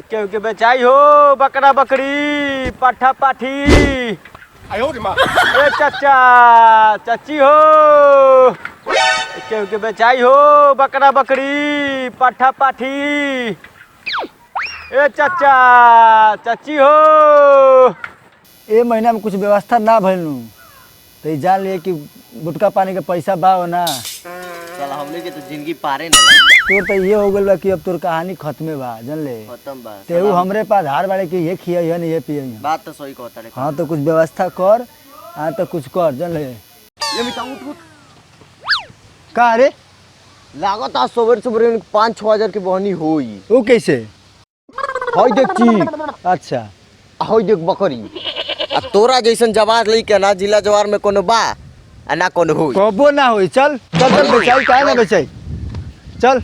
के बेचाई हो बकरा बकरी पाठा पाठी। ए चाचा चाची हो के बेचाई हो बकरा बकरी पाठा पाठी। ए चाचा चाची हो। ए महीना में कुछ व्यवस्था ना भइलू तो जान लिए कि गुटका पानी के पैसा बा हो ना। साला हमने के तो जिंदगी पारे ना तोर तो ये हो गल बा कि अब तोर कहानी खत्मे बा जन ले। खत्म बा तेहू हमरे पास हार बाड़े कि ये खिया ये पिए। बात तो सही कहता रे। हाँ तो कुछ व्यवस्था कर तो कुछ कर जन ले। ये मिटा उठ का रे लागत आज सवेरे 5-6 हजार की बहनी होई। वो कैसे हई देख चीक अच्छा हई देख बकरी आ तोरा जैसन जवार लइके ना जिला जवार में कोनो बा आ ना कोनो होई। कबो ना होई। चल चल चल बेचाई काहे ना बेचाई। चल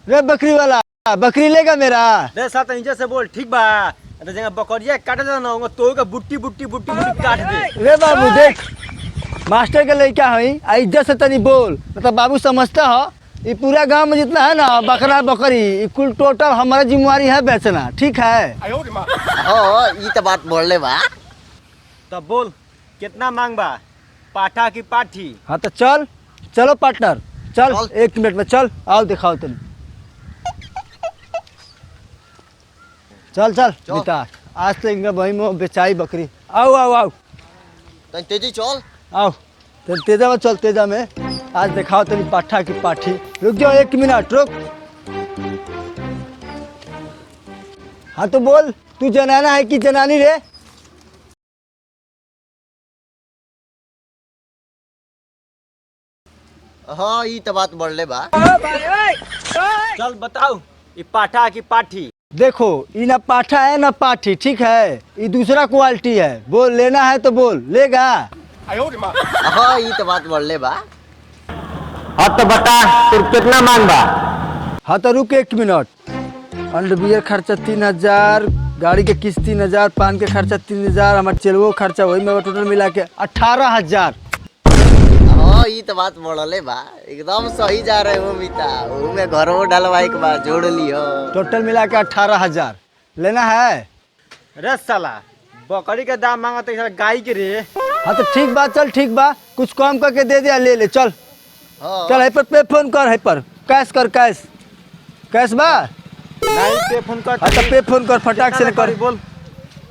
रे बकरी वाला बकरी लेगा मेरा। रे साथ इंजे से बोल ठीक बा। तो जगह बकरिया काट दे ना होगा तो का बुट्टी बुट्टी बुट्टी बुट्टी काट दे। रे बाबू देख मास्टर के लड़का हई आ इज्जत से तनी बोल। मतलब बाबू समझता हो ये पूरा गांव में जितना है ना बकरा बकरी कुल टोटल हमारा जिम्मेवारी है बेचना। ठीक है हां ई तो बात बोल ले बा। तब बोल कितना मांग बा पाठा की पाठी। हाँ तो चल चलो पार्टनर चल 1 मिनट में चल आओ दिखाओ तनी। चल चल बेटा आज तो इनका भाई में बेचाई बकरी। आओ आओ आओ तन तेजी चल आओ तो तेजा में चल तेजा में आज दिखाओ तनी पाठा की पाठी। रुक जाओ 1 मिनट रुक। हाँ तो बोल तू जनाना है कि जनानी रे। हां ई तो बात बोल ले बा। चल बताओ ये पाठा की पाठी। देखो ये ना पाठा है ना पाठी। ठीक है ये दूसरा क्वालिटी है। बोल लेना है तो बोल लेगा। हां ई तो बात बोल ले बा। हाँ तो बता तू कितना मांग बा। हाँ तो रुक 1 मिनट। अंडरवियर खर्चा 3000 गाड़ी के किस्त 3000 पान के खर्चा 3000 हमारे चलवो खर्चा वही में टोटल मिला के 18000। हां ई तो बात बोल ले बा एकदम सही जा रहे हो मिता। ओ में घरों डलवाई के बाद जोड़ लियो टोटल मिला के 18000 लेना है। रे साला बकरी का दाम मांगा तो गाय के रे। हाँ तो ठीक बा चल ठीक बा कुछ कम करके दे दे ले ले चल। चल है पर पे फोन कर है पर कैश कर कैश कैश बा नहीं पे फोन कर। हाँ तो पे फोन कर फटाक से कर। बोल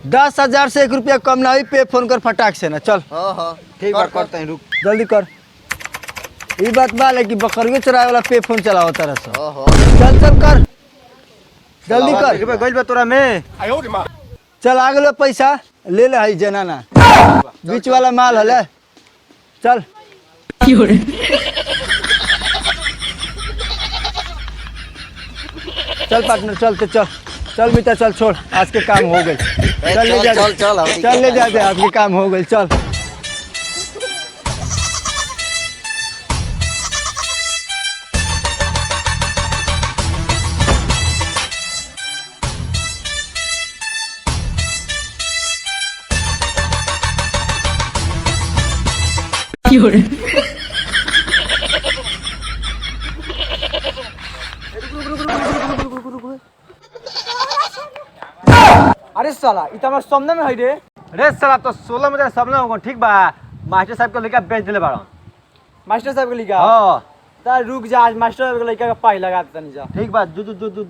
10,000 से 1 रुपया कम ना हुई पे फोन कर फटाक से ना चल। हां ठीक बात करते हैं रुक जल्दी कर। ये बात बा है कि बकरियों चराए वाला पे फोन चलाओ तरह से। चल चल कर जल्दी कर। गइल बा तोरा में चल आ गलो पैसा ले ले हई जनाना बीच वाला माल हले। चल चल पार्टनर चल तो चल चल मिता चल छोड़ आज के काम हो गए। चल ले जा चल ले जा आज के काम हो गए चल। अरे साला इ त हमर सामने में है रे। रे साला तो 16 में सामने होगा ठीक बा। मास्टर साहब के लड़का बेच दिले बाड़न। मास्टर साहब के लड़का हां ता रुक जा आज मास्टर साहब के लड़का का पाई लगा देतनी जा। ठीक बा दू दू दू दू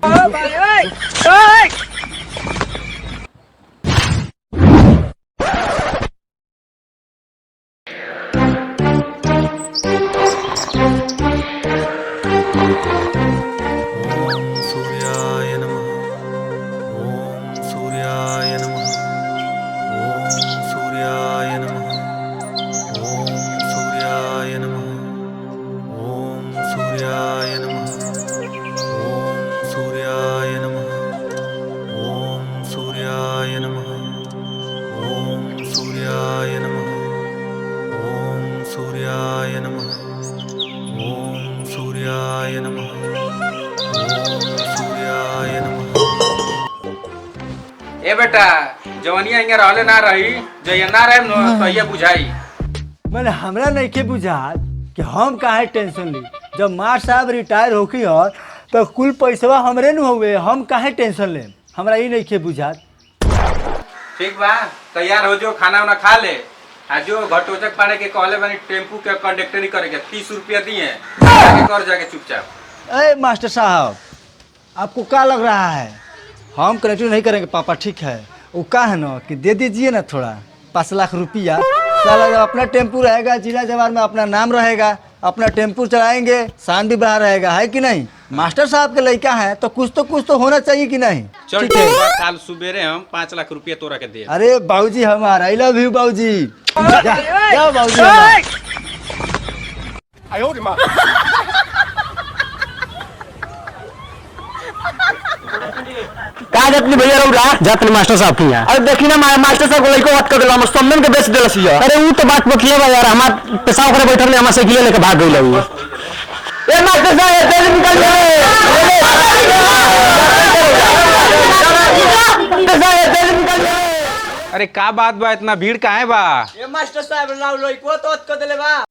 ए बेटा जवनिया हिंगे रहले ना रही जय ना रहे न तो ये बुझाई। मैंने हमरा नहीं के बुझा कि हम काहे टेंशन ली। जब मार साहब रिटायर होकी हो तो कुल पैसवा हमरे न हुए, हम काहे टेंशन लें, हमरा ई नहीं के बुझात। ठीक बा, तैयार हो जो, खाना वाना खा ले। आज जो घटोचक पाड़े के कहले बानी टेम्पू के कंडक्टरी करे के 30 रुपया दिए, जाके कर जाके चुपचाप। अरे मास्टर साहब, आपको क्या लग रहा है हम कनेक्टिंग नहीं करेंगे? पापा ठीक है, वो क्या है ना कि दे दीजिए ना थोड़ा 5 लाख रुपया। साला जब अपना टेम्पू रहेगा, जिला जवार में अपना नाम रहेगा, अपना टेम्पू चलाएंगे, शान भी बढ़ा रहेगा, है कि नहीं? मास्टर साहब के लड़का है तो कुछ तो होना चाहिए कि नहीं? चल ठीक है। ठीक बा, काल सुबेरे हम 5 लाख रुपया तोरा के दे। अरे बाबूजी हमारा, आई लव यू बाबूजी। जाओ बाबूजी हमारा। का जातनी भैया रौरा जातनी मास्टर साहब की यहाँ। अरे देखी ना मास्टर साहब को लइको बात कर देला, हम सम्मेलन के बेच देला सिया। अरे वो तो बात बकिए बा यार, हमार पेशाब करे बैठल ने हमार साइकिल लेके भाग गइल हूं। ए मास्टर साहब तेज निकल जाए, तेज निकल जाए। अरे का बात बा, इतना भीड़ काहे बा? ये मास्टर साहब लाउ लइको तो अत कर देले बा,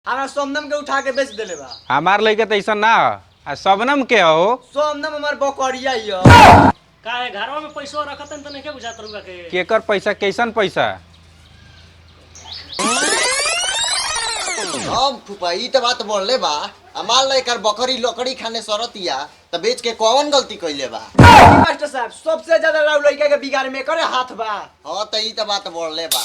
हमरा सोमनम के उठा के बेच देले बा। हमार लइका त ऐसा ना ह। आ सबनम के हो? सोमनम हमार बकरिया हियो। काहे घरवा में पैसा रखतन त नहीं के बुझात रहूगा के केकर पैसा, कैसन पैसा? हम फूफा ई तो बात बोलले बा, हमार लेकर बकरी लकड़ी खाने सरतिया त बेच के कौन गलती कइले बा? मास्टर साहब सबसे ज्यादा लाउ लइका के बिगाड़ में करे हाथ बा। हां त ई तो बात बोलले बा।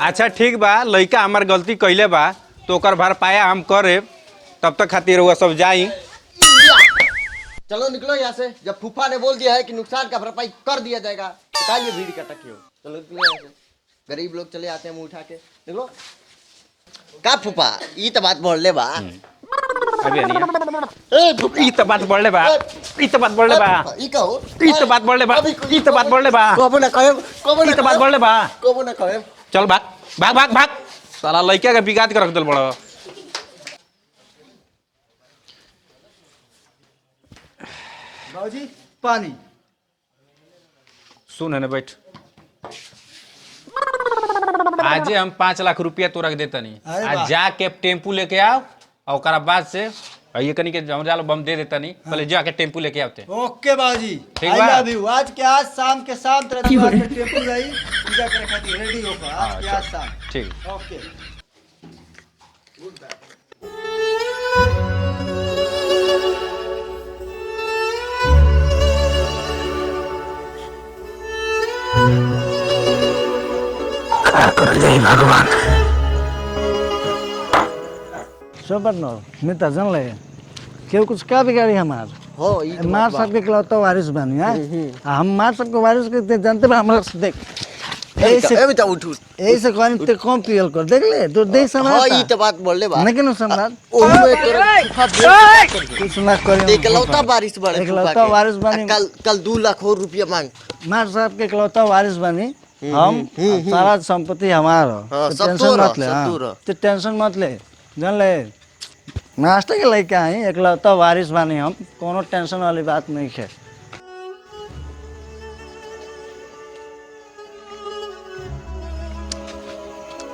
अच्छा ठीक बा, लइका हमार गलती कइले बा तो ओकर भरपाया हम करे, तब तक खातिर हुआ सब जाई। चलो निकलो यहाँ से, जब फूफा ने बोल दिया है कि नुकसान का भरपाई कर दिया जाएगा, बताइए भीड़ इकट्ठा क्यों? चलो निकलो यहाँ से, गरीब लोग चले आते हैं मुंह उठा के, निकलो। का फूफा ई तो बात बोलले बा। अभी नहीं ए फूफा ई तो बात बोलले बा, ई तो बात बोलले बा, ई कहो ई तो बात बोलले बा, ई तो बात बोलले बा, कबो ना कहे, कबो ई ना तो बात बोलले बा। कबो ना कहे। चल भाग भाग भाग भाग, साला लइका के बिगाड़ के रख देल बड़ा। बाबूजी पानी। सुन है बैठ, आज हम 5 लाख रुपया तोरा के देता नहीं। अरे आज वाह। जाके टेम्पू लेके आओ और ओकरा बाद से ये कनी के जमजाल बम दे देता नहीं, पहले जाके टेम्पू लेके आवते। ओके बाबूजी, ठीक आई बा? Love you. आज के आज शाम के शाम तेरा दुकान पे टेम्पू रही, पूजा करे खातिर रेडी होकर आज के आज शाम। ठीक। ओके। भगवान सब बनो मैं तो जान ले क्यों कुछ का बिगाड़ी हमार हो ई तो मार सबके इकलौता वारिस बनी है। हम मार सबके वारिस के जानते बा हमरा से देख ऐसे ए बेटा उठ उठ। ऐसे कौन ते कम पियल कर देख ले तो देख हां सम्राट ई तो बात बोलले बा। नहीं केनो सम्राट ओ में तोरा फूफा बोल कुछ ना करे एकलौता बारिश बड़े फूफा इकलौता के। वारिस बनी। कल कल 2 लाख और रुपया मांग। मार साहब के इकलौता वारिस बनी हम, सारा संपत्ति हमारा। हाँ, तो सब टेंशन तोरा, मत ले, सब हाँ। तोरा। तो टेंशन मत ले, जान ले मास्टर के लड़का है, इकलौता वारिस बानी हम, कोनो टेंशन वाली बात नहीं है।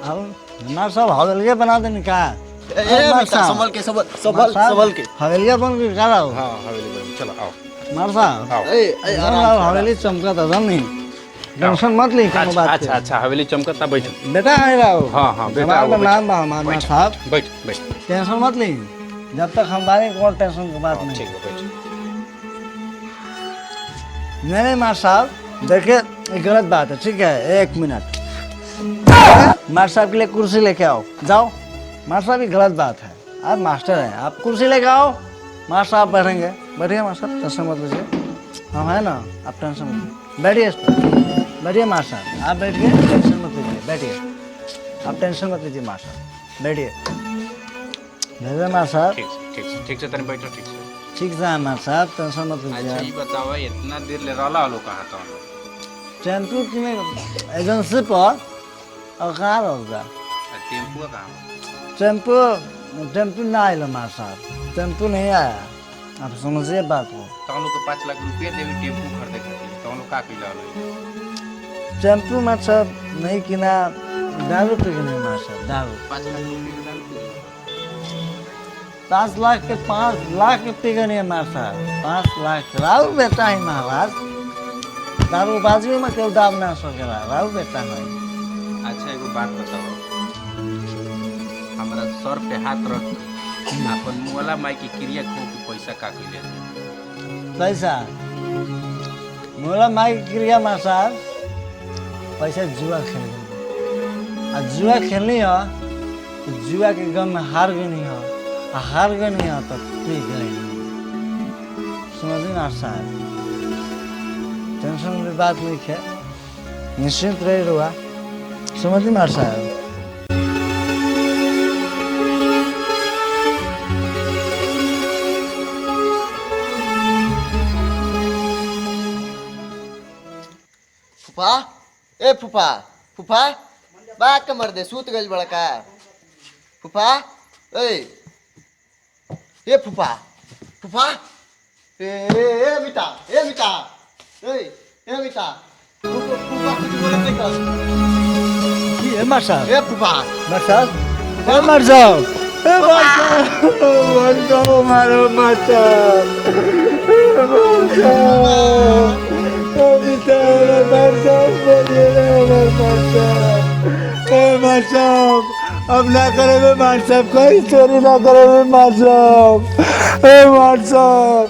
अब हमारे सब हवेलिया बना देने का। ए बेटा संभल के संभल के। हवेलिया बन के करा हो हाँ हवेली में चलो आओ मार साहब। आओ। ए ए आराम से। हवेली चमका था जान नहीं, टेंशन मत ले कोनो बात अच्छा अच्छा हवेली चमकता, बैठ बेटा आए रहो। हाँ, हाँ, बेटा हमारा आओ, नाम बा हमारा साहब, बैठ बैठ। टेंशन मत ली, जब तक हमारे कोई टेंशन की बात नहीं। ठीक है बैठ। नहीं मार साहब देखिए ये गलत बात है, ठीक है? 1 मिनट मार साहब के लिए कुर्सी लेके आओ, जाओ। मार साहब ये गलत बात है, आप मास्टर हैं, आप कुर्सी लेके आओ, मार साहब बैठेंगे। बैठिए मार साहब, टेंशन मत लीजिए, हम है ना, आप टेंशन मत लीजिए, बैठिए इस पर, बैठिए मार साहब, आप बैठिए, टेंशन मत लीजिए, बैठिए, आप टेंशन मत लीजिए मार साहब, बैठिए। बैठिए मार साहब, ठीक से तनी बैठो, ठीक से। ठीक से मार साहब, टेंशन मत अच्छा लीजिए। ये बताओ इतना देर ले रहला लो कहाँ था? टेम्पू की एजेंसी पर और कहाँ होगा टेम्पू कहाँ? टेम्पू ना आया मार साहब, टेम्पू नहीं आया, आप समझिए बात को। तुम लोग को 5 लाख रुपया देवी टेम्पू खरीदे खातिर, तुम लोग का किला लो? टेम्पू मार साहब नहीं किना, दारू तो किने मार साहब, दारू। 5 लाख रुपया के दाम 10 लाख के 5 लाख पी गए नहीं मार साहब। 5 लाख राव बेटा है महाराज। दारू बाजी में क्यों दाम ना सकेला राव बेटा है। अच्छा एगो बात बताओ, हमरा सर पे हाथ रख अपन मुआला माई की क्रिया खो के पैसा का कइले पैसा मोला माई क्रिया मार साहब पैसा जुआ खेल जुआ खेलनी हो तो जुआ के गम में हार गई नहीं हो हार गई नहीं हो तो पी गई समझी ना साहब। टेंशन की बात नहीं है, निश्चिंत रही रुआ समझी ना साहब। फूफा ए फूफा फूफा बात का मर दे सूत गज बड़ा का फूफा ए फूफा फूफा ए मिता ए मिता ए मिता फूफा कुछ बोले नहीं कर ये मार साहब ए फूफा मार साहब ए मार साहब ए मार साहब मारो मार साहब अब ना करे में मार साहब कोई चोरी ना करे में मार साहब ए मार साहब।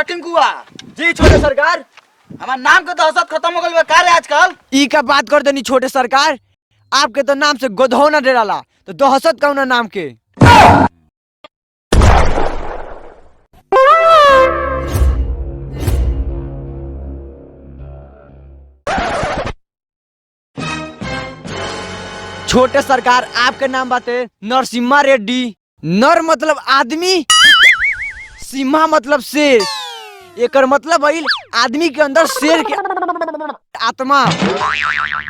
टिंकुआ जी छोटे सरकार हमार नाम के तो हसत खत्म हो गइल का रे आजकल। ई का बात कर देनी छोटे सरकार, आपके तो नाम से गोधो ना डेराला तो दहशत कौन नाम के। छोटे सरकार आपके नाम बाते नरसिम्हा रेड्डी। नर मतलब आदमी, सिम्हा मतलब शेर, एकर मतलब भइल आदमी के अंदर शेर के आत्मा।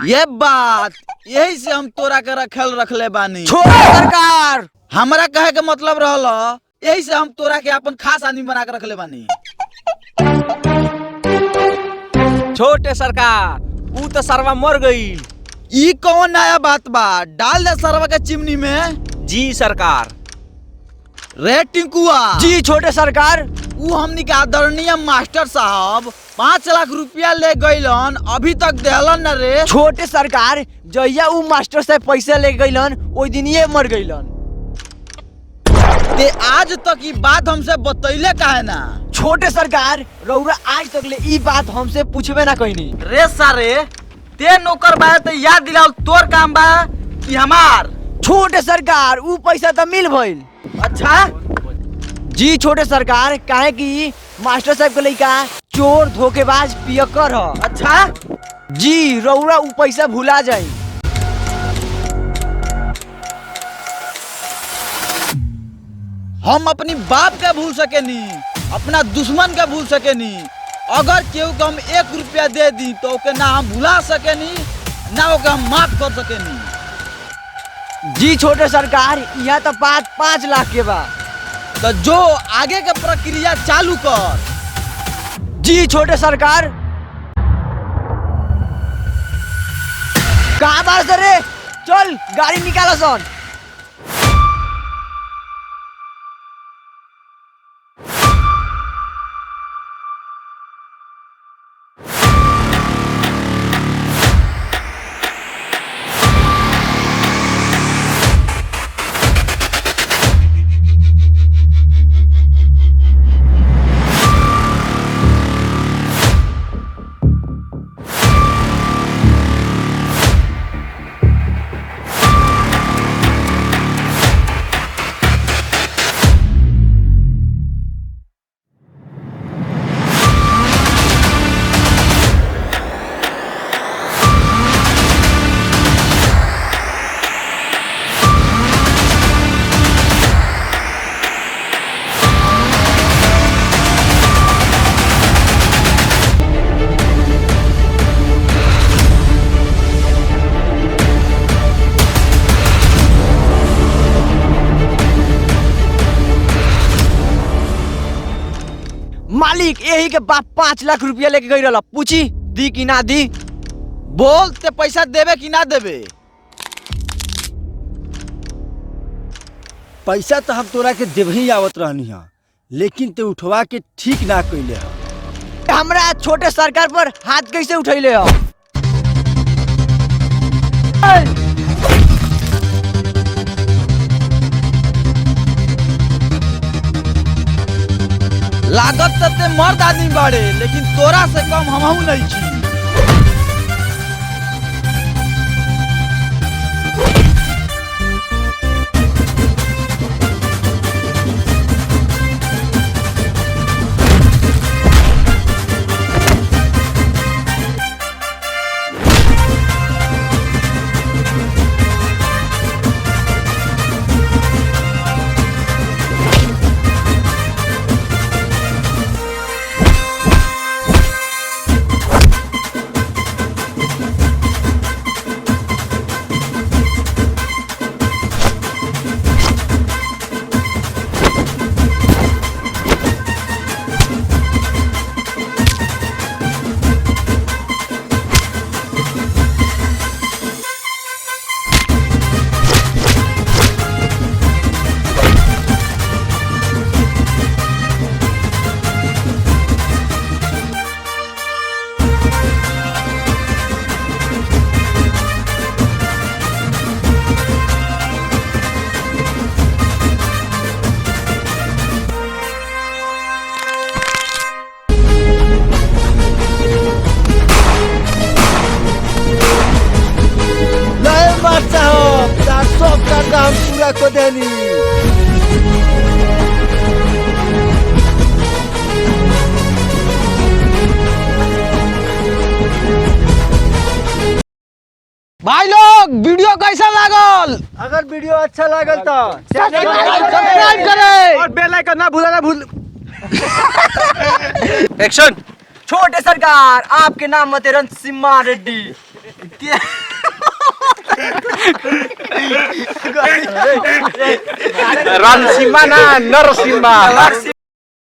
ये बात यही से हम तोरा के रखल रखले बानी। छोटे सरकार हमरा कहे के मतलब रहल यही से हम तोरा के अपन खास आदमी बना के रखले बानी। छोटे सरकार ऊ तो सरवा मर गई। ई कौन नया बात बा, डाल दे सरवा के चिमनी में। जी सरकार। रे टिंकुआ जी छोटे सरकार। ऊ हमनी के आदरणीय मास्टर साहब 5 लाख रुपया ले गइलन, अभी तक देहलन न रे। छोटे सरकार जहिया ऊ मास्टर से पैसा ले गइलन ओई दिन ये मर गइलन। ते आज तक ई बात हमसे बतैले काहे ना। छोटे सरकार रउरा आज तक ले ई बात हमसे पूछबे ना कइनी। रे सारे ते नौकर बा ते याद दिलाओ तोर काम बा कि हमार। छोटे सरकार ऊ पैसा तो मिल भइल। अच्छा जी छोटे सरकार, काहे कि मास्टर साहब के लइका चोर धोखेबाज पियक्कर ह। अच्छा जी रउरा ऊ पैसा भुला जाई। हम अपनी बाप के भूल सकेनी, अपना दुश्मन के भूल सकेनी। अगर केहू को हम 1 रुपया दे दी तो ओके ना हम भुला सकेनी ना ओके हम माफ कर सकेनी। जी छोटे सरकार यहाँ तो बात 5 लाख के बा। तो जो आगे का प्रक्रिया चालू कर। जी छोटे सरकार। कहाँ बार रे? चल गाड़ी निकालो सन। मालिक यही के बाप 5 लाख रुपया लेके गई रहा। पूछी दी कि ना दी? बोल ते पैसा देवे कि ना देवे? पैसा तो हम तोरा के देव ही आवत रहनी है, लेकिन ते उठवा के ठीक ना कैले है। हमरा छोटे सरकार पर हाथ कैसे उठैले हो? लागत ते मर्द आदमी बाड़े, लेकिन तोरा से कम हमहू नहीं छी। काम पूरा को देनी। भाई लोग वीडियो कैसा लागल? अगर वीडियो अच्छा लागल तो सब्सक्राइब करें और बेल आइकन ना भूलना भूल। एक्शन। छोटे सरकार आपके नाम मते रणसिम्हा रेड्डी। रणसिम्हा ना नरसिम्हा।